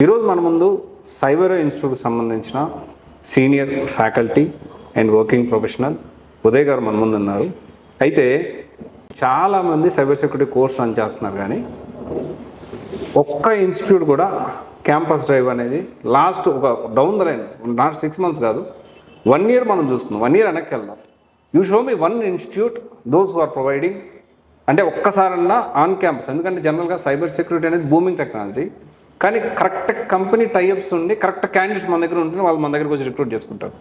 ఈరోజు మన ముందు సైబర్ ఇన్స్టిట్యూట్కి సంబంధించిన senior faculty and working professional Uday గారు మన ముందు ఉన్నారు. అయితే చాలామంది సైబర్ సెక్యూరిటీ కోర్స్ రన్ చేస్తున్నారు, కానీ ఒక్క ఇన్స్టిట్యూట్ కూడా క్యాంపస్ డ్రైవ్ అనేది లాస్ట్ ఒక down the line last 6 months కాదు, 1 year మనం చూసుకుందాం. 1 year వెనక్కి వెళ్దాం. You show me one institute those who are providing, అంటే ఒక్కసారన్నా ఆన్ క్యాంపస్. ఎందుకంటే జనరల్గా సైబర్ సెక్యూరిటీ అనేది బూమింగ్ టెక్నాలజీ, కానీ కరెక్ట్ కంపెనీ టైఅప్స్ ఉండి కరెక్ట్ క్యాండిడేట్స్ మన దగ్గర ఉంటే వాళ్ళు మన దగ్గరకు వచ్చి రిక్రూట్ చేసుకుంటారు.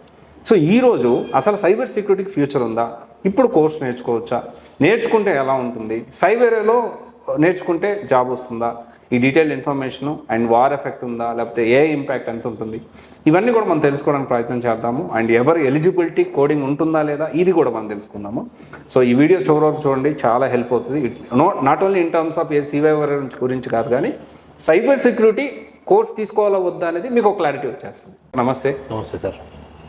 సో ఈరోజు అసలు సైబర్ సెక్యూరిటీకి ఫ్యూచర్ ఉందా? ఇప్పుడు కోర్స్ నేర్చుకోవచ్చా? నేర్చుకుంటే ఎలా ఉంటుంది? సైబర్లో నేర్చుకుంటే జాబ్ వస్తుందా? ఈ detail information and war effect ఉందా, లేకపోతే ఏ ఇంపాక్ట్ ఎంత ఉంటుంది, ఇవన్నీ కూడా మనం తెలుసుకోవడానికి ప్రయత్నం చేద్దాము. అండ్ ఎవరు ఎలిజిబిలిటీ కోడింగ్ ఉంటుందా లేదా, ఇది కూడా మనం తెలుసుకుందాము. సో ఈ వీడియో చివరి వరకు చూడండి, చాలా హెల్ప్ అవుతుంది. Not only in terms of A cyber గురించి కాదు, కానీ సైబర్ సెక్యూరిటీ కోర్స్ తీసుకోవాలా వద్దా అనేది మీకు ఒక క్లారిటీ వచ్చేస్తుంది. నమస్తే. నమస్తే సార్.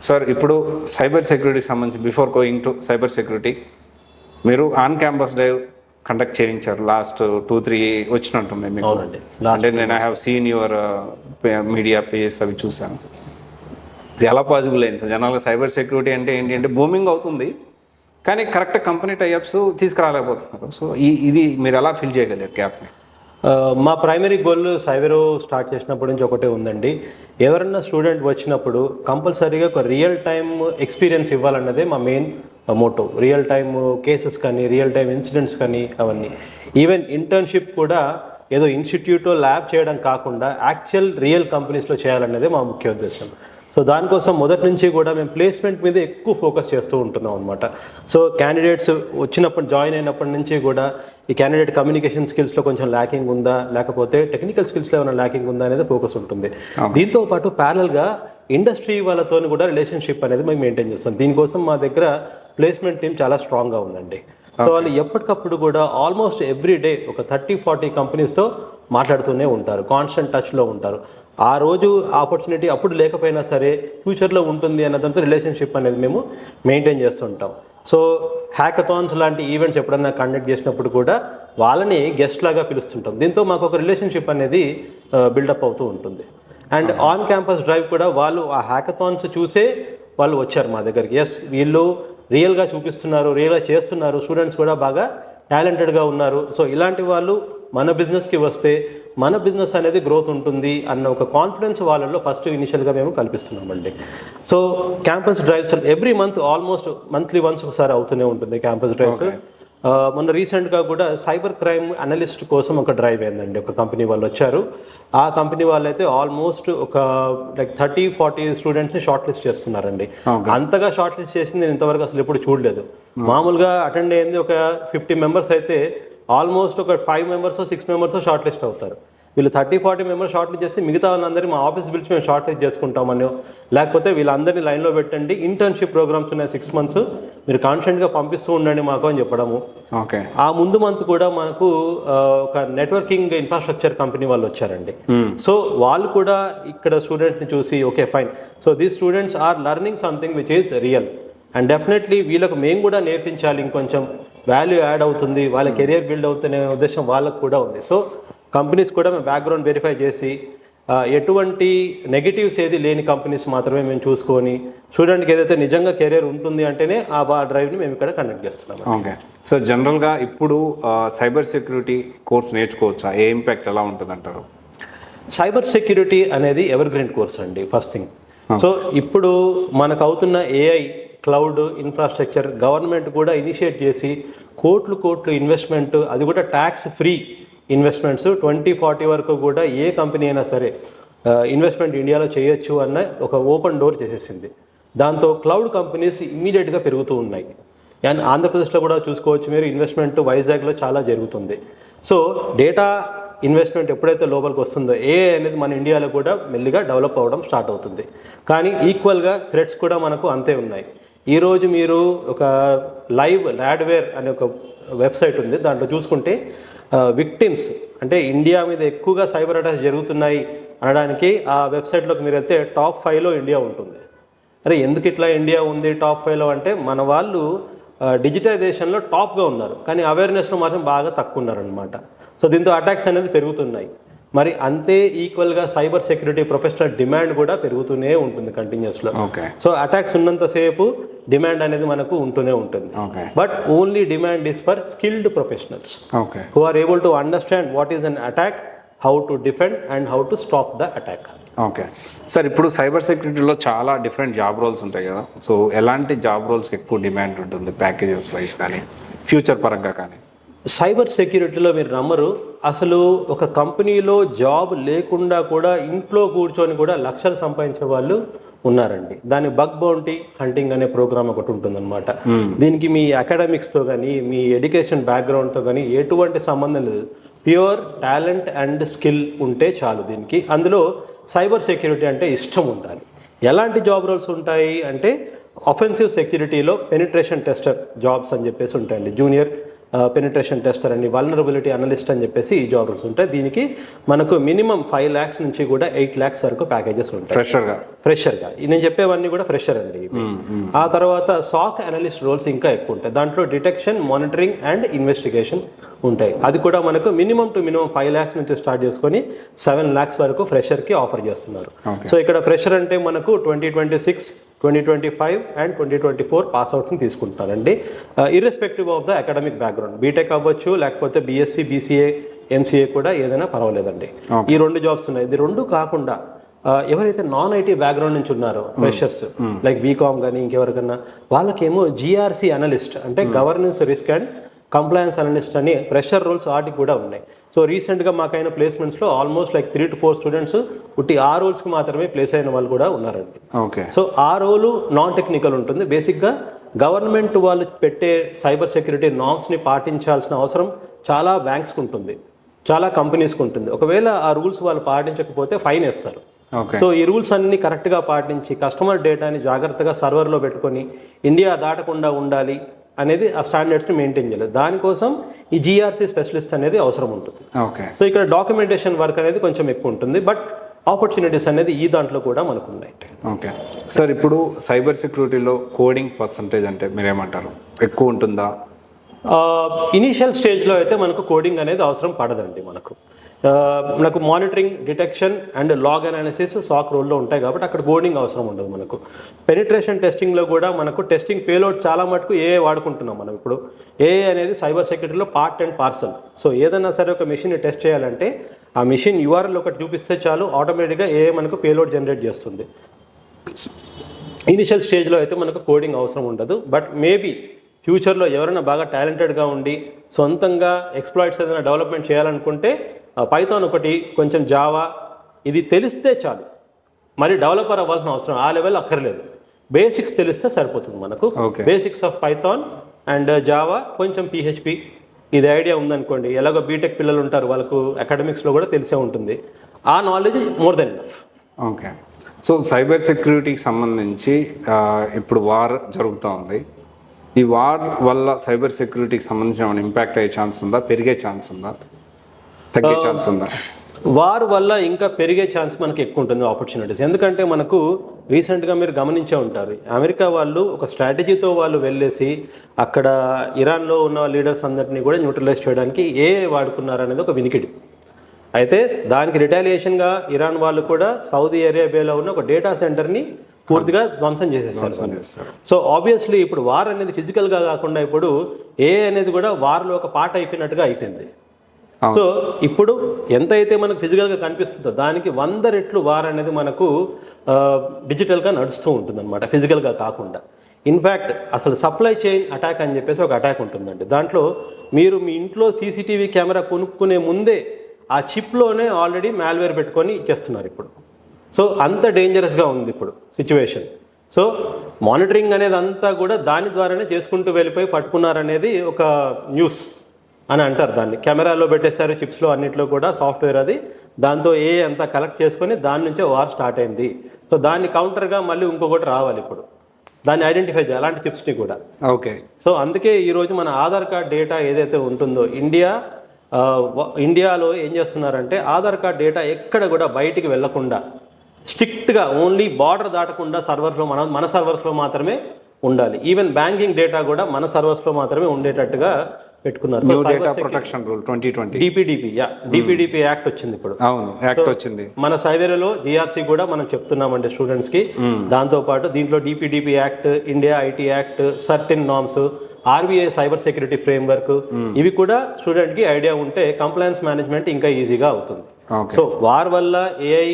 సార్, ఇప్పుడు సైబర్ సెక్యూరిటీకి సంబంధించి before going to cyber security మీరు ఆన్ క్యాంపస్ డ్రైవ్ కండక్ట్ చేయించారు. లాస్ట్ 2-3 వచ్చినట్టుంది మీకు. అవునండి. అంటే నేను I have seen your media pages అవి చూసాను. ఇది ఎలా పాసిబుల్ అయింది? జనరల్గా సైబర్ సెక్యూరిటీ అంటే ఏంటి అంటే బూమింగ్ అవుతుంది, కానీ కరెక్ట్ కంపెనీ టైఅప్స్ తీసుకురాలేకపోతున్నారు. సో ఇది మీరు ఎలా ఫిల్ చేయగలిగారు గ్యాప్ని? మా ప్రైమరీ గోల్ సైబర్ స్టార్ట్ చేసినప్పటి నుంచి ఒకటే ఉందండి. ఎవరన్నా స్టూడెంట్ వచ్చినప్పుడు కంపల్సరీగా ఒక రియల్ టైమ్ ఎక్స్పీరియన్స్ ఇవ్వాలన్నదే మా main motto. Real time cases కానీ, రియల్ టైమ్ ఇన్సిడెంట్స్ కానీ, అవన్నీ. ఈవెన్ ఇంటర్న్షిప్ కూడా ఏదో ఇన్స్టిట్యూట్లో ల్యాబ్ చేయడం కాకుండా యాక్చువల్ రియల్ కంపెనీస్లో చేయాలన్నదే మా ముఖ్య ఉద్దేశం. సో దానికోసం మొదటి నుంచి కూడా మేము ప్లేస్మెంట్ మీద ఎక్కువ ఫోకస్ చేస్తూ ఉంటున్నాం అనమాట. సో క్యాండిడేట్స్ వచ్చినప్పుడు, జాయిన్ అయినప్పటి నుంచి కూడా ఈ క్యాండిడేట్ కమ్యూనికేషన్ స్కిల్స్లో కొంచెం ల్యాకింగ్ ఉందా, లేకపోతే టెక్నికల్ స్కిల్స్లో ఏమైనా ల్యాకింగ్ ఉందా అనేది ఫోకస్ ఉంటుంది. దీంతో పాటు ప్యారల్గా ఇండస్ట్రీ వాళ్ళతో కూడా రిలేషన్షిప్ అనేది మేము మెయింటైన్ చేస్తాం. దీనికోసం మా దగ్గర ప్లేస్మెంట్ టీం చాలా స్ట్రాంగ్గా ఉందండి. సో వాళ్ళు ఎప్పటికప్పుడు కూడా ఆల్మోస్ట్ ఎవ్రీ డే ఒక 30-40 కంపెనీస్తో మాట్లాడుతూనే ఉంటారు, కాన్స్టెంట్ టచ్లో ఉంటారు. ఆ రోజు ఆపర్చునిటీ అప్పుడు లేకపోయినా సరే ఫ్యూచర్లో ఉంటుంది అన్నదంతా రిలేషన్షిప్ అనేది మేము మెయింటైన్ చేస్తుంటాం. సో హ్యాకథాన్స్ లాంటి ఈవెంట్స్ ఎప్పుడన్నా కండక్ట్ చేసినప్పుడు కూడా వాళ్ళని గెస్ట్ లాగా పిలుస్తుంటాం. దీంతో మాకు ఒక రిలేషన్షిప్ అనేది బిల్డప్ అవుతూ ఉంటుంది. అండ్ ఆన్ క్యాంపస్ డ్రైవ్ కూడా వాళ్ళు ఆ హ్యాకథాన్స్ చూసే వాళ్ళు వచ్చారు మా దగ్గరికి. ఎస్, వీళ్ళు రియల్గా చూపిస్తున్నారు, రియల్గా చేస్తున్నారు, స్టూడెంట్స్ కూడా బాగా టాలెంటెడ్గా ఉన్నారు. సో ఇలాంటి వాళ్ళు మన బిజినెస్కి వస్తే మన బిజినెస్ అనేది గ్రోత్ ఉంటుంది అన్న ఒక కాన్ఫిడెన్స్ వాళ్ళలో ఫస్ట్ ఇనిషియల్గా మేము కల్పిస్తున్నామండి. So campus drives every month almost monthly once ఒకసారి అవుతూనే ఉంటుంది క్యాంపస్ డ్రైవ్స్. మొన్న రీసెంట్గా కూడా సైబర్ క్రైమ్ అనలిస్ట్ కోసం ఒక డ్రైవ్ అయిందండి. ఒక కంపెనీ వాళ్ళు వచ్చారు. ఆ కంపెనీ వాళ్ళు అయితే ఆల్మోస్ట్ ఒక 30-40 స్టూడెంట్స్ని షార్ట్ లిస్ట్ చేస్తున్నారండి. అంతగా షార్ట్ లిస్ట్ చేసింది నేను ఇంతవరకు అసలు ఎప్పుడు చూడలేదు. మామూలుగా అటెండ్ అయ్యింది ఒక 50 మెంబర్స్ అయితే ఆల్మోస్ట్ ఒక 5 members 6 members షార్ట్ లిస్ట్ అవుతారు. వీళ్ళు 30-40 members షార్ట్ లిస్ట్ చేసి మిగతా వాళ్ళందరినీ మా ఆఫీస్ పిలిచి మేము షార్ట్ లిస్ట్ చేసుకుంటామని, లేకపోతే వీళ్ళందరినీ లైన్లో పెట్టండి, ఇంటర్న్షిప్ ప్రోగ్రామ్స్ ఉన్నాయి 6 months, మీరు కాన్స్టెంట్గా పంపిస్తూ ఉండండి మాకు అని చెప్పడము. ఓకే. ఆ ముందు మంత్ కూడా మనకు ఒక నెట్వర్కింగ్ ఇన్ఫ్రాస్ట్రక్చర్ కంపెనీ వాళ్ళు వచ్చారండి. సో వాళ్ళు కూడా ఇక్కడ స్టూడెంట్ని చూసి okay fine, so these students are learning something which is real and definitely వీళ్ళకు మేము కూడా నేర్పించాలి, ఇంకొంచెం వాల్యూ యాడ్ అవుతుంది, వాళ్ళ కెరియర్ బిల్డ్ అవుతుందనే ఉద్దేశం వాళ్ళకు కూడా ఉంది. సో కంపెనీస్ కూడా మేము బ్యాక్గ్రౌండ్ వెరిఫై చేసి ఎటువంటి నెగిటివ్స్ ఏది లేని కంపెనీస్ మాత్రమే మేము చూసుకొని స్టూడెంట్కి ఏదైతే నిజంగా కెరియర్ ఉంటుంది అంటేనే ఆ డ్రైవ్ని మేము ఇక్కడ కండక్ట్ చేస్తున్నాం. ఓకే. సో జనరల్గా ఇప్పుడు సైబర్ సెక్యూరిటీ కోర్స్ నేర్చుకోవచ్చా? ఏ ఇంపాక్ట్ ఎలా ఉంటుంది అంటారు? సైబర్ సెక్యూరిటీ అనేది ఎవర్ గ్రీన్ కోర్స్ అండి, ఫస్ట్ థింగ్. సో ఇప్పుడు మనకు అవుతున్న ఏఐ, క్లౌడ్ ఇన్ఫ్రాస్ట్రక్చర్ గవర్నమెంట్ కూడా ఇనిషియేట్ చేసి కోట్లు ఇన్వెస్ట్మెంట్, అది కూడా ట్యాక్స్ ఫ్రీ ఇన్వెస్ట్మెంట్స్ 2040 వరకు కూడా ఏ కంపెనీ అయినా సరే ఇన్వెస్ట్మెంట్ ఇండియాలో చేయొచ్చు అన్న ఒక ఓపెన్ డోర్ చేసేసింది. దాంతో క్లౌడ్ కంపెనీస్ ఇమ్మీడియట్గా పెరుగుతూ ఉన్నాయి. అండ్ ఆంధ్రప్రదేశ్లో కూడా చూసుకోవచ్చు మీరు, ఇన్వెస్ట్మెంట్ వైజాగ్లో చాలా జరుగుతుంది. సో డేటా ఇన్వెస్ట్మెంట్ ఎప్పుడైతే లోపలికి వస్తుందో ఏఐ అనేది మన ఇండియాలో కూడా మెల్లిగా డెవలప్ అవ్వడం స్టార్ట్ అవుతుంది. కానీ ఈక్వల్గా థ్రెట్స్ కూడా మనకు అంతే ఉన్నాయి. ఈరోజు మీరు ఒక లైవ్ ర్యాడ్వేర్ అనే ఒక వెబ్సైట్ ఉంది, దాంట్లో చూసుకుంటే విక్టిమ్స్ అంటే ఇండియా మీద ఎక్కువగా సైబర్ అటాక్స్ జరుగుతున్నాయి అనడానికి ఆ వెబ్సైట్లోకి మీరు అయితే టాప్ 5లో ఇండియా ఉంటుంది. అరే ఎందుకు ఇట్లా ఇండియా ఉంది టాప్ 5లో అంటే మన వాళ్ళు డిజిటైజేషన్లో టాప్గా ఉన్నారు, కానీ అవేర్నెస్లో మాత్రం బాగా తక్కువ ఉన్నారనమాట. సో దీంతో అటాక్స్ అనేది పెరుగుతున్నాయి. మరి అంతే ఈక్వల్గా సైబర్ సెక్యూరిటీ ప్రొఫెషనల్ డిమాండ్ కూడా పెరుగుతూనే ఉంటుంది కంటిన్యూస్లో. ఓకే. సో అటాక్స్ ఉన్నంతసేపు డిమాండ్ అనేది మనకు ఉంటూనే ఉంటుంది. Okay. But only demand is for skilled professionals okay. who are able to understand what is an attack, how to defend and how to stop the attack. Okay sir, ఇప్పుడు cyber సెక్యూరిటీలో చాలా different job roles ఉంటాయి కదా, so ఎలాంటి job రోల్స్కి ఎక్కువ demand ఉంటుంది packages wise కానీ future పరంగా కానీ? సైబర్ సెక్యూరిటీలో మీరు నమ్మరు, అసలు ఒక కంపెనీలో జాబ్ లేకుండా కూడా ఇంట్లో కూర్చొని కూడా లక్షలు సంపాదించే వాళ్ళు ఉన్నారండి. దాని బగ్ బౌంటీ హంటింగ్ అనే ప్రోగ్రామ్ ఒకటి ఉంటుందన్నమాట. దీనికి మీ అకాడమిక్స్తో కానీ మీ ఎడ్యుకేషన్ బ్యాక్గ్రౌండ్తో కానీ ఎటువంటి సంబంధం లేదు. ప్యూర్ టాలెంట్ అండ్ స్కిల్ ఉంటే చాలు దీనికి. అందులో సైబర్ సెక్యూరిటీ అంటే ఇష్టం ఉండాలి. ఎలాంటి జాబ్ రోల్స్ ఉంటాయి అంటే అఫెన్సివ్ సెక్యూరిటీలో పెనిట్రేషన్ టెస్టర్ జాబ్స్ అని చెప్పేసి ఉంటాయండి. జూనియర్ పెనిట్రేషన్ టెస్టర్ అని, వల్నరబిలిటీ అనలిస్ట్ అని చెప్పేసి ఈ జాబ్ రోల్స్ ఉంటాయి. దీనికి మనకు మినిమం 5 lakhs నుంచి కూడా 8 lakhs వరకు ప్యాకేజెస్ ఉంటాయి ఫ్రెషర్గా. నేను చెప్పేవన్నీ కూడా ఫ్రెషర్ అండి. ఆ తర్వాత సాక్ అనలిస్ట్ రోల్స్ ఇంకా ఎక్కువ ఉంటాయి. దాంట్లో డిటెక్షన్, మానిటరింగ్ అండ్ ఇన్వెస్టిగేషన్ ఉంటాయి. అది కూడా మనకు మినిమం టు మినిమం 5 lakhs నుంచి స్టార్ట్ చేసుకొని 7 lakhs వరకు ఫ్రెషర్కి ఆఫర్ చేస్తున్నారు. సో ఇక్కడ ఫ్రెషర్ అంటే మనకు 2026, 2025 అండ్ 2024 పాస్అవుట్ని తీసుకుంటున్నారండి. Irrespective of the academic background, BTech అవ్వచ్చు లేకపోతే బీఎస్సీ, బీసీఏ, ఎంసీఏ కూడా ఏదైనా పర్వాలేదండి. ఈ 2 జాబ్స్ ఉన్నాయి. ఇది 2 కాకుండా ఎవరైతే నాన్ ఐటీ బ్యాక్గ్రౌండ్ నుంచి ఉన్నారో ఫ్రెషర్స్ లైక్ బీకామ్ కానీ ఇంకెవరికన్నా, వాళ్ళకేమో జీఆర్సీ అనలిస్ట్ అంటే governance, risk and compliance analyst అని ఫ్రెషర్ రోల్స్ వాటికి కూడా ఉన్నాయి. సో రీసెంట్గా మాకైన ప్లేస్మెంట్స్లో ఆల్మోస్ట్ లైక్ 3 to 4 స్టూడెంట్స్ ఉట్టి ఆ రోల్స్కి మాత్రమే ప్లేస్ అయిన వాళ్ళు కూడా ఉన్నారండి. ఓకే. సో ఆ రోలు నాన్ టెక్నికల్ ఉంటుంది. బేసిక్గా గవర్నమెంట్ వాళ్ళు పెట్టే సైబర్ సెక్యూరిటీ నామ్స్ని పాటించాల్సిన అవసరం చాలా బ్యాంక్స్కి ఉంటుంది, చాలా కంపెనీస్కి ఉంటుంది. ఒకవేళ ఆ రూల్స్ వాళ్ళు పాటించకపోతే ఫైన్ వేస్తారు. సో ఈ రూల్స్ అన్ని కరెక్ట్గా పాటించి కస్టమర్ డేటాని జాగ్రత్తగా సర్వర్లో పెట్టుకొని ఇండియా దాటకుండా ఉండాలి అనేది ఆ స్టాండర్డ్స్ని మెయింటైన్ చేయలేదు. దానికోసం ఈ జీఆర్సీ స్పెషలిస్ట్ అనేది అవసరం ఉంటుంది. ఓకే. సో ఇక్కడ డాక్యుమెంటేషన్ వర్క్ అనేది కొంచెం ఎక్కువ ఉంటుంది. బట్ ఆపర్చునిటీస్ అనేది ఈ దాంట్లో కూడా మనకు ఉన్నాయి. ఓకే సార్, ఇప్పుడు సైబర్ సెక్యూరిటీలో కోడింగ్ పర్సంటేజ్ అంటే మీరేమంటారు, ఎక్కువ ఉంటుందా? ఇనీషియల్ స్టేజ్లో అయితే మనకు కోడింగ్ అనేది అవసరం పడదండి. మనకు monitoring, detection and log analysis SOC రోల్లో ఉంటాయి కాబట్టి అక్కడ కోడింగ్ అవసరం ఉండదు. మనకు పెనిట్రేషన్ టెస్టింగ్లో కూడా మనకు టెస్టింగ్ పేలోడ్ చాలా మటుకు ఏఐ వాడుకుంటున్నాం మనం. ఇప్పుడు ఏఐ అనేది సైబర్ సెక్యూరిటీలో పార్ట్ అండ్ పార్సల్. సో ఏదైనా సరే ఒక మెషిన్ని టెస్ట్ చేయాలంటే ఆ మెషిన్ URL ఒకటి చూపిస్తే చాలు, ఆటోమేటిక్గా ఏఐ మనకు పేలోడ్ జనరేట్ చేస్తుంది. ఇనిషియల్ స్టేజ్లో అయితే మనకు కోడింగ్ అవసరం ఉండదు. బట్ మేబీ ఫ్యూచర్లో ఎవరైనా బాగా టాలెంటెడ్గా ఉండి సొంతంగా ఎక్స్ప్లాయిట్స్ ఏదైనా డెవలప్మెంట్ చేయాలనుకుంటే పైథాన్ ఒకటి, కొంచెం జావా ఇది తెలిస్తే చాలు. మరి డెవలపర్ అవ్వాల్సిన అవసరం ఆ లెవెల్ అక్కర్లేదు. బేసిక్స్ తెలిస్తే సరిపోతుంది మనకు. Basics of Python and Java, కొంచెం PHP ఇది ఐడియా ఉందనుకోండి. ఎలాగో బీటెక్ పిల్లలు ఉంటారు, వాళ్ళకు అకాడమిక్స్లో కూడా తెలిసే ఉంటుంది. ఆ knowledge more than enough. Okay. So cyber సెక్యూరిటీకి సంబంధించి ఇప్పుడు వార్ జరుగుతూ ఉంది. ఈ వార్ వల్ల సైబర్ సెక్యూరిటీకి సంబంధించిన ఏమైనా ఇంపాక్ట్ అయ్యే ఛాన్స్ ఉందా, పెరిగే ఛాన్స్ ఉందా, తగ్గే ఛాన్స్ ఉందా? వార్ వల్ల ఇంకా పెరిగే ఛాన్స్ మనకి ఎక్కువ ఉంటుంది ఆపర్చునిటీస్. ఎందుకంటే మనకు రీసెంట్గా మీరు గమనించే ఉంటారు, అమెరికా వాళ్ళు ఒక స్ట్రాటజీతో వాళ్ళు వెళ్ళేసి అక్కడ ఇరాన్లో ఉన్న లీడర్స్ అందరినీ కూడా న్యూట్రలైజ్ చేయడానికి వాడుకున్నారు అనేది ఒక వినికిడి. అయితే దానికి రిటాలియేషన్గా ఇరాన్ వాళ్ళు కూడా సౌదీ అరేబియాలో ఉన్న ఒక డేటా సెంటర్ని పూర్తిగా ధ్వంసం చేసేస్తారు. సో ఆబ్వియస్లీ ఇప్పుడు వార్ అనేది ఫిజికల్గా కాకుండా ఇప్పుడు అనేది కూడా వార్లో ఒక పార్ట్ అయిపోయినట్టుగా అయిపోయింది. సో ఇప్పుడు ఎంతైతే మనకు ఫిజికల్గా కనిపిస్తుందో దానికి 100 రెట్లు వార్ అనేది మనకు డిజిటల్గా నడుస్తూ ఉంటుంది అనమాట, ఫిజికల్గా కాకుండా. ఇన్ఫ్యాక్ట్ అసలు సప్లై చైన్ అటాక్ అని చెప్పేసి ఒక అటాక్ ఉంటుందండి. దాంట్లో మీరు మీ ఇంట్లో CCTV కెమెరా కొనుక్కునే ముందే ఆ చిప్లోనే ఆల్రెడీ మాల్వేర్ పెట్టుకొని ఇచ్చేస్తున్నారు ఇప్పుడు. సో అంత డేంజరస్గా ఉంది ఇప్పుడు సిచ్యువేషన్. సో మానిటరింగ్ అనేది అంతా కూడా దాని ద్వారానే చేసుకుంటూ వెళ్ళిపోయి పట్టుకున్నారనేది ఒక న్యూస్ అని అంటారు. దాన్ని కెమెరాలో పెట్టేశారు, చిప్స్లో అన్నింటిలో కూడా సాఫ్ట్వేర్ అది, దాంతో అంతా కలెక్ట్ చేసుకొని దాని నుంచే వార్ స్టార్ట్ అయింది. సో దాన్ని కౌంటర్గా మళ్ళీ ఇంకొకటి రావాలి ఇప్పుడు, దాన్ని ఐడెంటిఫై చేయాలి అలాంటి చిప్స్ని కూడా. ఓకే. సో అందుకే ఈరోజు మన ఆధార్ కార్డ్ డేటా ఏదైతే ఉంటుందో ఇండియాలో ఏం చేస్తున్నారంటే ఆధార్ కార్డ్ డేటా ఎక్కడ కూడా బయటికి వెళ్లకుండా స్ట్రిక్ట్గా ఓన్లీ బార్డర్ దాటకుండా సర్వర్స్లో మన సర్వర్స్లో మాత్రమే ఉండాలి. ఈవెన్ బ్యాంకింగ్ డేటా కూడా మన సర్వర్స్లో మాత్రమే ఉండేటట్టుగా పెట్టుకున్నారు. New data protection rule 2020. DPDP act వచ్చింది ఇప్పుడు. అవును, యాక్ట్ వచ్చింది. మన సైవేరోలో జిఆర్సీ కూడా మనం చెప్తున్నామండి స్టూడెంట్స్కి. దాంతోపాటు దీంట్లో DPDP act, India IT act, certain norms, RBI cyber security framework, ఇవి కూడా స్టూడెంట్కి ఐడియా ఉంటే కంప్లైన్స్ మేనేజ్మెంట్ ఇంకా ఈజీగా అవుతుంది. సో వారి వల్ల ఏఐ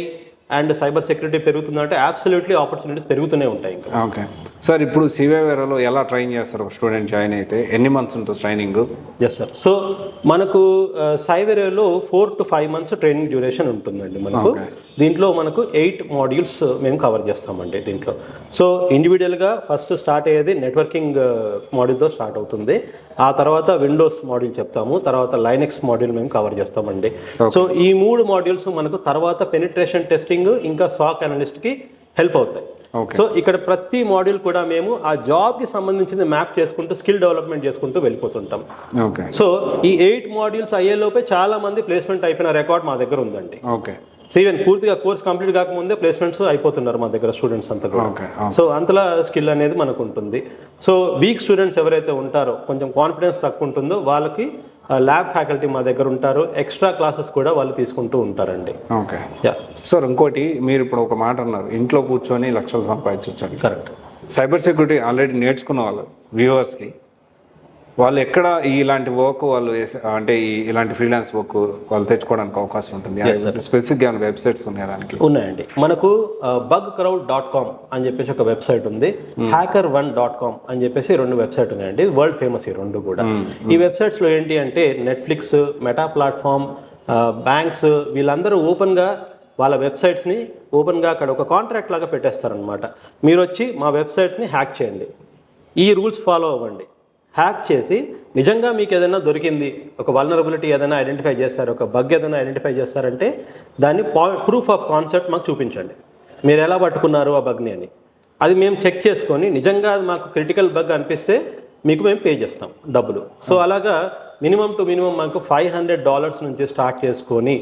అండ్ సైబర్ సెక్యూరిటీ పెరుగుతుందంటే అబ్సల్యూట్లీ ఆపర్చునిటీస్ పెరుగుతూనే ఉంటాయి ఇంకా. ఓకే సార్, ఇప్పుడు సివేవేరోలో ఎలా ట్రైన్ చేస్తారు స్టూడెంట్ జాయిన్ అయితే? ఎన్ని మంత్స్ ఉంటుంది ట్రైనింగ్? Yes sir. సో మనకు సైవేరోలో 4 to 5 months ట్రైనింగ్ డ్యూరేషన్ ఉంటుందండి మనకు. దీంట్లో మనకు 8 మాడ్యూల్స్ మేము కవర్ చేస్తామండి దీంట్లో. సో ఇండివిజువల్గా ఫస్ట్ స్టార్ట్ అయ్యేది నెట్వర్కింగ్ మాడ్యూల్తో స్టార్ట్ అవుతుంది. ఆ తర్వాత విండోస్ మాడ్యూల్ చెప్తాము, తర్వాత లైనెక్స్ మాడ్యూల్ మేము కవర్ చేస్తామండి. సో ఈ 3 మాడ్యూల్స్ మనకు తర్వాత పెనిట్రేషన్ టెస్టింగ్ ఇంకా సాక్ అనలిస్ట్కి హెల్ప్ అవుతాయి. సో ఇక్కడ ప్రతి మాడ్యూల్ కూడా మేము ఆ జాబ్కి సంబంధించింది మ్యాప్ చేసుకుంటూ స్కిల్ డెవలప్మెంట్ చేసుకుంటూ వెళ్ళిపోతుంటాం. సో ఈ 8 మాడ్యూల్స్ అయ్యేలోపే చాలా మంది ప్లేస్మెంట్ అయిపోయిన రికార్డ్ మా దగ్గర ఉందండి. ఓకే. సో ఈవెన్ పూర్తిగా కోర్స్ కంప్లీట్ కాకముందే ప్లేస్మెంట్స్ అయిపోతున్నారు మా దగ్గర స్టూడెంట్స్ అంతా కూడా. సో అంతలా స్కిల్ అనేది మనకు ఉంటుంది. సో వీక్ స్టూడెంట్స్ ఎవరైతే ఉంటారో, కొంచెం కాన్ఫిడెన్స్ తక్కువ ఉంటుందో, వాళ్ళకి ల్యాబ్ ఫ్యాకల్టీ మా దగ్గర ఉంటారు. ఎక్స్ట్రా క్లాసెస్ కూడా వాళ్ళు తీసుకుంటూ ఉంటారండి. ఓకే. సార్ ఇంకోటి, మీరు ఇప్పుడు ఒక మాట అన్నారు, ఇంట్లో కూర్చొని లక్షలు సంపాదించవచ్చు. కరెక్ట్. సైబర్ సెక్యూరిటీ ఆల్రెడీ నేర్చుకున్న వాళ్ళు వ్యూవర్స్కి వాళ్ళు ఎక్కడ ఇలాంటి వర్క్ వాళ్ళు అంటే ఇలాంటి ఫ్రీలాన్స్ వర్క్ వాళ్ళు తెచ్చుకోవడానికి అవకాశం ఉంటుంది? స్పెసిఫిక్గా వెబ్సైట్స్ ఉన్నాయి దానికి? ఉన్నాయండి. మనకు bugcrowd.com అని చెప్పేసి ఒక వెబ్సైట్ ఉంది, hacker1.com అని చెప్పేసి 2 వెబ్సైట్ ఉన్నాయండి. వరల్డ్ ఫేమస్ ఈ 2 కూడా. ఈ వెబ్సైట్స్లో ఏంటి అంటే నెట్ఫ్లిక్స్, మెటా ప్లాట్ఫామ్, బ్యాంక్స్ వీళ్ళందరూ ఓపెన్గా వాళ్ళ వెబ్సైట్స్ని ఓపెన్గా అక్కడ ఒక కాంట్రాక్ట్ లాగా పెట్టేస్తారనమాట. మీరు వచ్చి మా వెబ్సైట్స్ని హ్యాక్ చేయండి, ఈ రూల్స్ ఫాలో అవ్వండి. హ్యాక్ చేసి నిజంగా మీకు ఏదైనా దొరికింది, ఒక వల్నరబిలిటీ ఏదైనా ఐడెంటిఫై చేస్తారు, ఒక బగ్ ఏదైనా ఐడెంటిఫై చేస్తారంటే దాన్ని ప్రూఫ్ ఆఫ్ కాన్సెప్ట్ మాకు చూపించండి, మీరు ఎలా పట్టుకున్నారు ఆ బగ్ని అని. అది మేము చెక్ చేసుకొని నిజంగా అది మాకు క్రిటికల్ బగ్ అనిపిస్తే మీకు మేము పే చేస్తాం డబ్బులు. సో అలాగా మినిమం టు మినిమం మాకు $500 నుంచి స్టార్ట్ చేసుకొని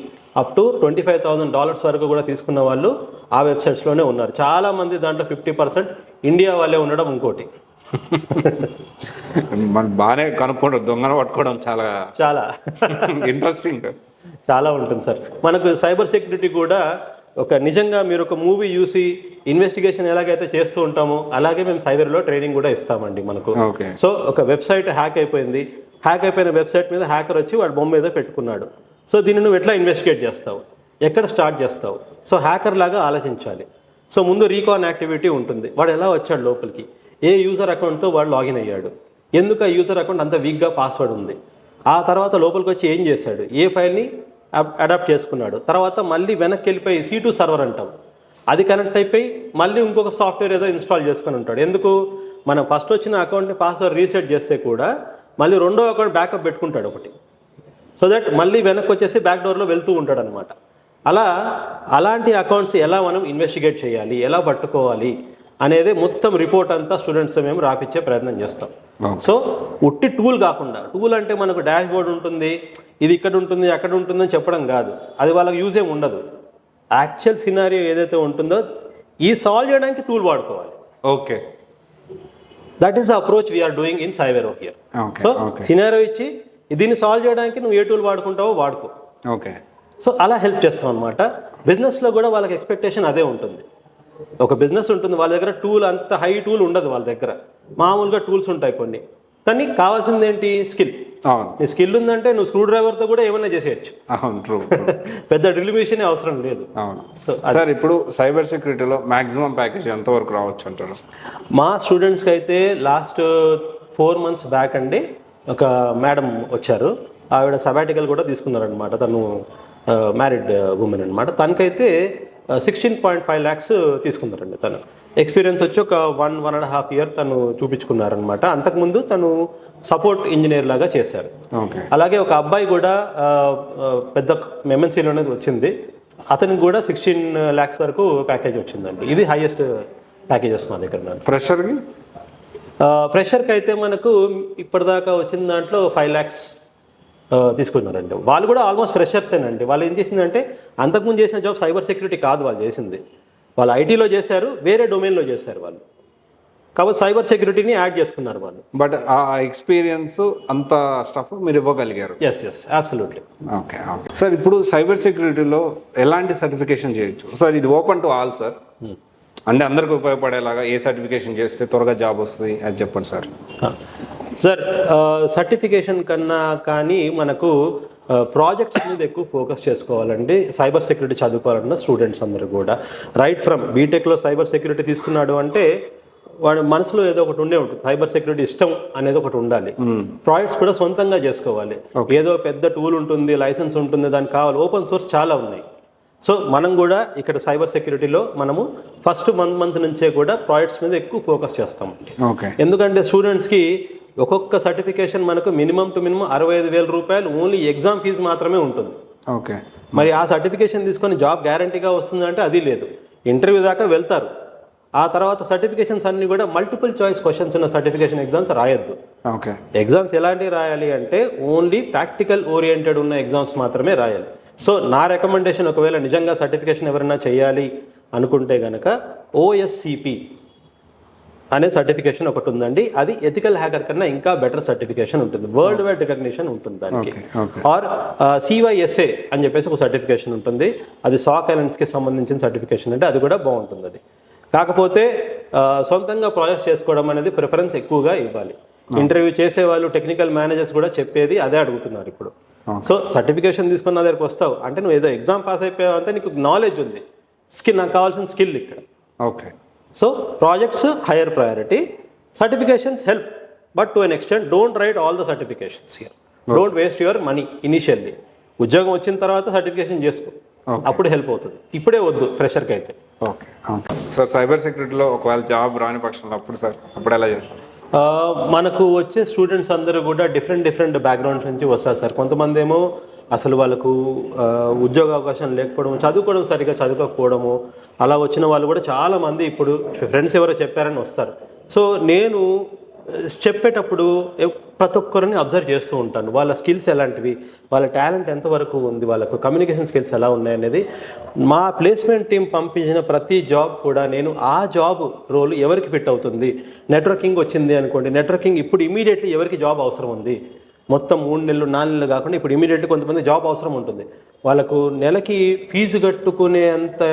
అప్ టు $25,000 వరకు కూడా తీసుకున్న వాళ్ళు ఆ వెబ్సైట్స్లోనే ఉన్నారు. చాలామంది దాంట్లో 50% ఇండియా వాళ్ళే ఉండడం ఇంకోటి. మనం బాగానే కనుక్కోవడం, దొంగను పట్టుకోవడం చాలా ఇంట్రెస్టింగ్ చాలా ఉంటుంది సార్. మనకు సైబర్ సెక్యూరిటీ కూడా ఒక నిజంగా మీరు ఒక మూవీ చూసి ఇన్వెస్టిగేషన్ ఎలాగైతే చేస్తూ ఉంటామో అలాగే మేము సైబర్లో ట్రైనింగ్ కూడా ఇస్తామండి మనకు. సో ఒక వెబ్సైట్ హ్యాక్ అయిపోయింది, హ్యాక్ అయిపోయిన వెబ్సైట్ మీద హ్యాకర్ వచ్చి వాడు బొమ్మ ఏదో పెట్టుకున్నాడు. సో దీన్ని నువ్వు ఎట్లా ఇన్వెస్టిగేట్ చేస్తావు, ఎక్కడ స్టార్ట్ చేస్తావు? సో హ్యాకర్ లాగా ఆలోచించాలి. సో ముందు రీకాన్ యాక్టివిటీ ఉంటుంది, వాడు ఎలా వచ్చాడు లోపలికి, ఏ యూజర్ అకౌంట్తో వాడు లాగిన్ అయ్యాడు, ఎందుకు ఆ యూజర్ అకౌంట్ అంత వీక్గా పాస్వర్డ్ ఉంది, ఆ తర్వాత లోపలికి వచ్చి ఏం చేశాడు, ఏ ఫైల్ని అడాప్ట్ చేసుకున్నాడు, తర్వాత మళ్ళీ వెనక్కి వెళ్ళిపోయి C2 సర్వర్ అంటాం, అది కనెక్ట్ అయిపోయి మళ్ళీ ఇంకొక సాఫ్ట్వేర్ ఏదో ఇన్స్టాల్ చేసుకుని ఉంటాడు. ఎందుకు, మనం ఫస్ట్ వచ్చిన అకౌంట్ని పాస్వర్డ్ రీసెట్ చేస్తే కూడా మళ్ళీ రెండో అకౌంట్ బ్యాకప్ పెట్టుకుంటాడు ఒకటి, సో దట్ మళ్ళీ వెనక్కి వచ్చేసి బ్యాక్ డోర్లో వెళ్తూ ఉంటాడు అనమాట. అలాంటి అకౌంట్స్ ఎలా మనం ఇన్వెస్టిగేట్ చేయాలి, ఎలా పట్టుకోవాలి అనేది మొత్తం రిపోర్ట్ అంతా స్టూడెంట్స్ మేము రాపిచ్చే ప్రయత్నం చేస్తాం. సో ఉట్టి టూల్ కాకుండా, టూల్ అంటే మనకు డాష్ బోర్డ్ ఉంటుంది, ఇది ఇక్కడ ఉంటుంది అక్కడ ఉంటుందని చెప్పడం కాదు, అది వాళ్ళకి యూజ్ ఏమి ఉండదు. యాక్చువల్ సినారియో ఏదైతే ఉంటుందో ఈ సాల్వ్ చేయడానికి టూల్ వాడుకోవాలి. Okay, that is the approach we are doing in cyber here. So scenario ఇచ్చి దీన్ని సాల్వ్ చేయడానికి నువ్వు ఏ టూల్ వాడుకుంటావో వాడుకో. ఓకే. సో అలా హెల్ప్ చేస్తాం అనమాట. బిజినెస్లో కూడా వాళ్ళకి ఎక్స్పెక్టేషన్ అదే ఉంటుంది. ఒక బిజినెస్ ఉంటుంది, వాళ్ళ దగ్గర టూల్ అంత హై టూల్ ఉండదు, వాళ్ళ దగ్గర మామూలుగా టూల్స్ ఉంటాయి కొన్ని, కానీ కావాల్సింది ఏంటి, స్కిల్. నీ స్కిల్ ఉందంటే నువ్వు స్క్రూ డ్రైవర్తో కూడా ఏమైనా చేసేయచ్చు. అవును, ట్రూ. పెద్ద డ్రిల్ మిషన్ అవసరం లేదు. అవును. సో సార్, ఇప్పుడు సైబర్ సెక్యూరిటీలో మాక్సిమం ప్యాకేజ్ ఎంతవరకు రావచ్చు అంటారు? మా స్టూడెంట్స్కి అయితే లాస్ట్ 4 months బ్యాక్ అండి ఒక మేడం వచ్చారు, ఆవిడ సబాటికల్ కూడా తీసుకున్నారనమాట. తను మ్యారీడ్ ఉమెన్ అనమాట. తనకైతే 16.5 lakhs తీసుకున్నారండి. తను ఎక్స్పీరియన్స్ వచ్చి ఒక 1.5 year తను చూపించుకున్నారనమాట. అంతకుముందు తను సపోర్ట్ ఇంజనీర్ లాగా చేశారు. అలాగే ఒక అబ్బాయి కూడా పెద్ద MNCలోనే వచ్చింది, అతనికి కూడా 16 lakhs వరకు ప్యాకేజ్ వచ్చిందండి. ఇది హైయెస్ట్ ప్యాకేజెస్ మా దగ్గర. ఫ్రెషర్కి అయితే మనకు ఇప్పటిదాకా వచ్చిన దాంట్లో 5 lakhs తీసుకున్నారండి. వాళ్ళు కూడా ఆల్మోస్ట్ ఫ్రెషర్సేనండి. వాళ్ళు ఏం చేసిందంటే అంతకుముందు చేసిన జాబ్ సైబర్ సెక్యూరిటీ కాదు వాళ్ళు చేసింది, వాళ్ళు ఐటీలో చేశారు, వేరే డొమైన్లో చేశారు వాళ్ళు. కాబట్టి సైబర్ సెక్యూరిటీని యాడ్ చేసుకున్నారు వాళ్ళు. బట్ ఆ ఎక్స్పీరియన్స్ అంత స్టఫ్ మీరు ఇవ్వగలిగారు. Yes absolutely. ఓకే సార్, ఇప్పుడు సైబర్ సెక్యూరిటీలో ఎలాంటి సర్టిఫికేషన్ చేయొచ్చు సార్? ఇది ఓపెన్ టు ఆల్ సార్, అంటే అందరికి ఉపయోగపడేలాగా ఏ సర్టిఫికేషన్ చేస్తే త్వరగా జాబ్ వస్తుంది అది చెప్పండి సార్. సార్ సర్టిఫికేషన్ కన్నా కానీ మనకు ప్రాజెక్ట్స్ మీద ఎక్కువ ఫోకస్ చేసుకోవాలండి సైబర్ సెక్యూరిటీ చదువుకోవాలన్న స్టూడెంట్స్ అందరూ కూడా. రైట్ ఫ్రమ్ బీటెక్లో సైబర్ సెక్యూరిటీ తీసుకున్నాడు అంటే వాడు మనసులో ఏదో ఒకటి ఉండే ఉంటుంది, సైబర్ సెక్యూరిటీ ఇష్టం అనేది ఒకటి ఉండాలి. ప్రాజెక్ట్స్ కూడా సొంతంగా చేసుకోవాలి. ఏదో పెద్ద టూల్ ఉంటుంది, లైసెన్స్ ఉంటుంది, దానికి కావాలి. ఓపెన్ సోర్స్ చాలా ఉన్నాయి. సో మనం కూడా ఇక్కడ సైబర్ సెక్యూరిటీలో మనము ఫస్ట్ మంత్ నుంచే కూడా ప్రాజెక్ట్స్ మీద ఎక్కువ ఫోకస్ చేస్తామండి. ఎందుకంటే స్టూడెంట్స్కి ఒక్కొక్క సర్టిఫికేషన్ మనకు మినిమం 65,000 రూపాయలు ఓన్లీ ఎగ్జామ్ ఫీజు మాత్రమే ఉంటుంది. ఓకే, మరి ఆ సర్టిఫికేషన్ తీసుకొని జాబ్ గ్యారంటీగా వస్తుందంటే అది లేదు. ఇంటర్వ్యూ దాకా వెళ్తారు, ఆ తర్వాత సర్టిఫికేషన్స్ అన్ని కూడా మల్టిపుల్ చాయిస్ క్వశ్చన్స్ ఉన్న సర్టిఫికేషన్ ఎగ్జామ్స్ రాయొద్దు. ఓకే, ఎగ్జామ్స్ ఎలాంటివి రాయాలి అంటే ఓన్లీ ప్రాక్టికల్ ఓరియంటెడ్ ఉన్న ఎగ్జామ్స్ మాత్రమే రాయాలి. సో నా రికమెండేషన్, ఒకవేళ నిజంగా సర్టిఫికేషన్ ఎవరైనా చేయాలి అనుకుంటే కనుక OSCP అనే సర్టిఫికేషన్ ఒకటి ఉందండి. అది ఎథికల్ హ్యాకర్ కన్నా ఇంకా బెటర్ సర్టిఫికేషన్ ఉంటుంది, వరల్డ్ వైడ్ రికగ్నిషన్ ఉంటుంది దానికి. ఆర్ CYSA అని చెప్పేసి ఒక సర్టిఫికేషన్ ఉంటుంది, అది SOC Analysts సంబంధించిన సర్టిఫికేషన్, అంటే అది కూడా బాగుంటుంది. అది కాకపోతే సొంతంగా ప్రాజెక్ట్స్ చేసుకోవడం అనేది ప్రిఫరెన్స్ ఎక్కువగా ఇవ్వాలి. ఇంటర్వ్యూ చేసేవాళ్ళు, టెక్నికల్ మేనేజర్స్ కూడా చెప్పేది అదే అడుగుతున్నారు ఇప్పుడు. సో సర్టిఫికేషన్ తీసుకున్న దగ్గరికి వస్తావు అంటే నువ్వు ఏదో ఎగ్జామ్ పాస్ అయిపోయావు అంటే నీకు నాలెడ్జ్ ఉంది, నాకు కావాల్సిన స్కిల్ ఇక్కడ. Okay, so projects hire priority, certifications help, but to an extent don't write all the certifications here. Don't waste your money initially. ఉద్యోగం వచ్చిన తర్వాత సర్టిఫికేషన్ చేసుకో, అప్పుడు హెల్ప్ అవుతుంది. ఇప్పుడే వద్దు ఫ్రెషర్కి అయితే. ఓకే సార్, సైబర్ సెక్యూరిటీలో ఒకవేళ జాబ్ రాని పక్షంలో అప్పుడు సార్ అప్పుడు ఎలా చేస్తారు? మనకు వచ్చే స్టూడెంట్స్ అందరూ కూడా డిఫరెంట్ బ్యాక్గ్రౌండ్స్ నుంచి వస్తారు సార్. కొంతమంది ఏమో అసలు వాళ్ళకు ఉద్యోగ అవకాశం లేకపోవడం, చదువుకోవడం సరిగా చదువుకోకపోవడము, అలా వచ్చిన వాళ్ళు కూడా చాలామంది ఇప్పుడు ఫ్రెండ్స్ ఎవరో చెప్పారని వస్తారు. సో నేను చెప్పేటప్పుడు ప్రతి ఒక్కరిని అబ్జర్వ్ చేస్తూ ఉంటాను, వాళ్ళ స్కిల్స్ ఎలాంటివి, వాళ్ళ టాలెంట్ ఎంతవరకు ఉంది, వాళ్ళకు కమ్యూనికేషన్ స్కిల్స్ ఎలా ఉన్నాయనేది. మా ప్లేస్మెంట్ టీం పంపించిన ప్రతి జాబ్ కూడా నేను ఆ జాబ్ రోల్ ఎవరికి ఫిట్ అవుతుంది. నెట్వర్కింగ్ వచ్చింది అనుకోండి, నెట్వర్కింగ్ ఇప్పుడు ఇమీడియట్లీ ఎవరికి జాబ్ అవసరం ఉంది, మొత్తం 3 నెలలు 4 నెలలు కాకుండా ఇప్పుడు ఇమీడియట్లీ కొంతమంది జాబ్ అవసరం ఉంటుంది. వాళ్ళకు నెలకి ఫీజు కట్టుకునే అంత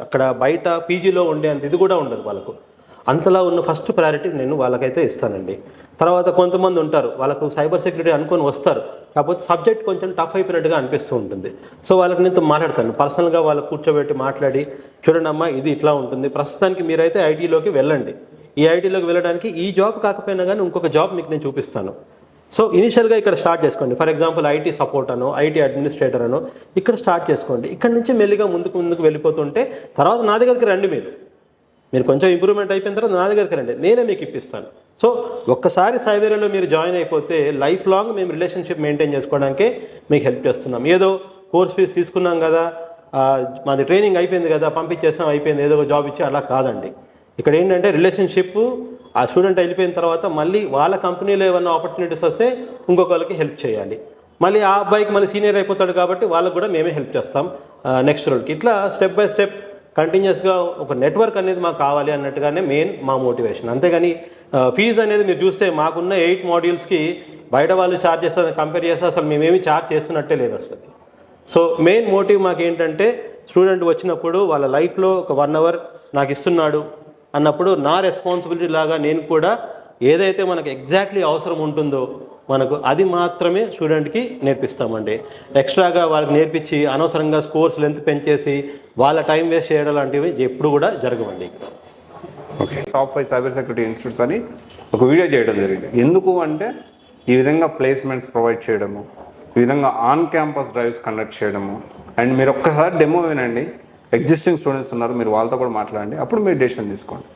అక్కడ బయట పీజీలో ఉండే అంత ఇది కూడా ఉండదు వాళ్ళకు. అంతలా ఉన్న ఫస్ట్ ప్రయారిటీ నేను వాళ్ళకైతే ఇస్తానండి. తర్వాత కొంతమంది ఉంటారు, వాళ్ళకు సైబర్ సెక్యూరిటీ అనుకొని వస్తారు, కాకపోతే సబ్జెక్ట్ కొంచెం టఫ్ అయిపోయినట్టుగా అనిపిస్తూ ఉంటుంది. సో వాళ్ళకి నేను మాట్లాడతాను, పర్సనల్గా వాళ్ళకు కూర్చోబెట్టి మాట్లాడి, చూడండి అమ్మా ఇది ఇట్లా ఉంటుంది, ప్రస్తుతానికి మీరైతే ఐటీలోకి వెళ్ళండి, ఈ ఐటీలోకి వెళ్ళడానికి ఈ జాబ్ కాకపోయినా కానీ ఇంకొక జాబ్ మీకు నేను చూపిస్తాను. సో ఇనిషియల్గా ఇక్కడ స్టార్ట్ చేసుకోండి. ఫర్ ఎగ్జాంపుల్ IT సపోర్ట్ అనో, IT అడ్మినిస్ట్రేటర్ అనో ఇక్కడ స్టార్ట్ చేసుకోండి. ఇక్కడ నుంచి మెల్లిగా ముందుకు వెళ్ళిపోతుంటే తర్వాత నా దగ్గరికి రండి, మీరు కొంచెం ఇంప్రూవ్మెంట్ అయిపోయిన తర్వాత నా దగ్గరికి రండి, నేనే మీకు ఇప్పిస్తాను. సో ఒక్కసారి సైబర్లో మీరు జాయిన్ అయిపోతే లైఫ్ లాంగ్ మేము రిలేషన్షిప్ మెయింటైన్ చేసుకోవడానికే మీకు హెల్ప్ చేస్తున్నాం. ఏదో కోర్స్ ఫీజు తీసుకున్నాం కదా, మాది ట్రైనింగ్ అయిపోయింది కదా, పంపించేస్తాం అయిపోయింది, ఏదో జాబ్ ఇచ్చి అలా కాదండి. ఇక్కడ ఏంటంటే రిలేషన్షిప్, ఆ స్టూడెంట్ వెళ్ళిపోయిన తర్వాత మళ్ళీ వాళ్ళ కంపెనీలో ఏమన్నా ఆపర్చునిటీస్ వస్తే ఇంకొకరికి హెల్ప్ చేయాలి. మళ్ళీ ఆ అబ్బాయికి మళ్ళీ సీనియర్ అయిపోతాడు కాబట్టి వాళ్ళకు కూడా మేమే హెల్ప్ చేస్తాం నెక్స్ట్ రోల్కి. ఇట్లా స్టెప్ బై స్టెప్ కంటిన్యూస్గా ఒక నెట్వర్క్ అనేది మాకు కావాలి అన్నట్టుగానే మెయిన్ మా మోటివేషన్. అంతేగాని ఫీజు అనేది మీరు చూస్తే మాకున్న 8 మాడ్యూల్స్కి బయట వాళ్ళు ఛార్జ్ చేస్తారని కంపేర్ చేస్తే అసలు మేమేమి ఛార్జ్ చేస్తున్నట్టే లేదు అసలు. సో మెయిన్ మోటివ్ మాకు ఏంటంటే స్టూడెంట్ వచ్చినప్పుడు వాళ్ళ లైఫ్లో ఒక 1 అవర్ నాకు ఇస్తున్నాడు అన్నప్పుడు నా రెస్పాన్సిబిలిటీ లాగా నేను కూడా ఏదైతే మనకు ఎగ్జాక్ట్లీ అవసరం ఉంటుందో మనకు అది మాత్రమే స్టూడెంట్కి నేర్పిస్తామండి. ఎక్స్ట్రాగా వాళ్ళకి నేర్పించి అనవసరంగా స్కోర్స్ లెంత్ పెంచేసి వాళ్ళ టైం వేస్ట్ చేయడం లాంటివి ఎప్పుడు కూడా జరగవండి ఇక్కడ. Okay, top 5 cyber security institutes అని ఒక వీడియో చేయడం జరిగింది. ఎందుకు అంటే ఈ విధంగా ప్లేస్మెంట్స్ ప్రొవైడ్ చేయడము, ఈ విధంగా ఆన్ క్యాంపస్ డ్రైవ్స్ కండక్ట్ చేయడము. అండ్ మీరు ఒక్కసారి డెమో వినండి, ఎగ్జిస్టింగ్ స్టూడెంట్స్ ఉన్నారు, మీరు వాళ్ళతో కూడా మాట్లాడండి, అప్పుడు మీరు డెసిషన్ తీసుకోండి.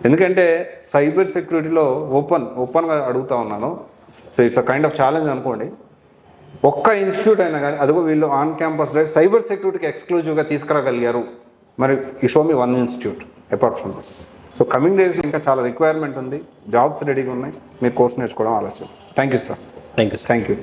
ఎందుకంటే సైబర్ సెక్యూరిటీలో ఓపెన్గా అడుగుతా ఉన్నాను. So it's a kind of challenge అనుకోండి. ఒక్క ఇన్స్టిట్యూట్ అయినా కానీ అదిగో వీళ్ళు ఆన్ క్యాంపస్ డ్రైవ్ సైబర్ సెక్యూరిటీకి ఎక్స్క్లూజివ్గా తీసుకురాగలిగారు. మరి ఈ show me 1 institute apart from this. So coming days ఇంకా చాలా రిక్వైర్మెంట్ ఉంది, జాబ్స్ రెడీగా ఉన్నాయి, మీరు కోర్స్ నేర్చుకోవడం ఆలస్యం. Thank you sir. Thank you.